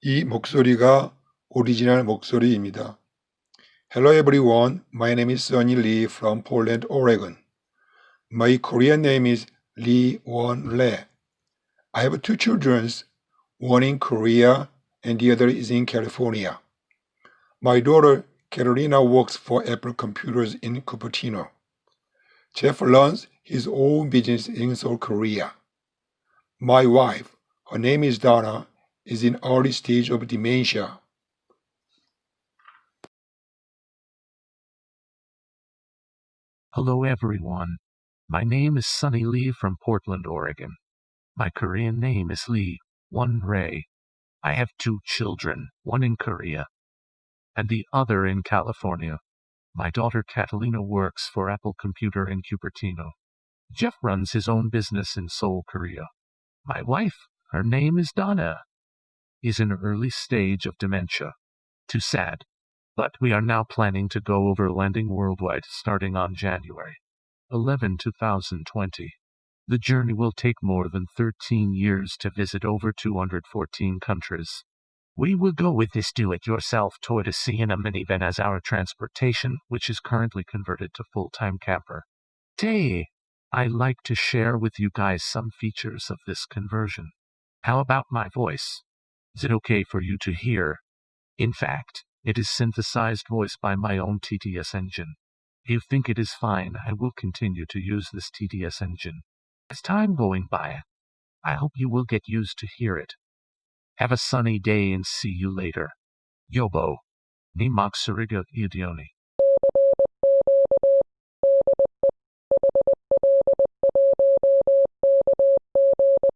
이 목소리가 오리지널 목소리입니다. Hello everyone, my name is Sunny Lee from Portland, Oregon. My Korean name is Lee Won-le. I have two children, one in Korea and the other is in California. My daughter Carolina works for Apple Computers in Cupertino. Jeff runs his own business in Seoul, Korea. My wife, her name is Donna, is in early stage of dementia. Hello everyone. My name is Sunny Lee from Portland, Oregon. My Korean name is Lee Won-re. I have two children, one in Korea and the other in California. My daughter Catalina works for Apple Computer in Cupertino. Jeff runs his own business in Seoul, Korea. My wife, her name is Donna, is in early stage of dementia. Too sad. But we are now planning to go overlanding worldwide starting on January 11, 2020. The journey will take more than 13 years to visit over 214 countries. We will go with this do-it-yourself Toyota Sienna minivan as our transportation, which is currently converted to full-time camper. Today, I'd like to share with you guys some features of this conversion. How about my voice? Is it okay for you to hear? In fact, it is synthesized voice by my own TTS engine. If you think it is fine, I will continue to use this TTS engine. As time going by, I hope you will get used to hear it. Have a sunny day and see you later. Yobo. Ni 목소리가 이디오니.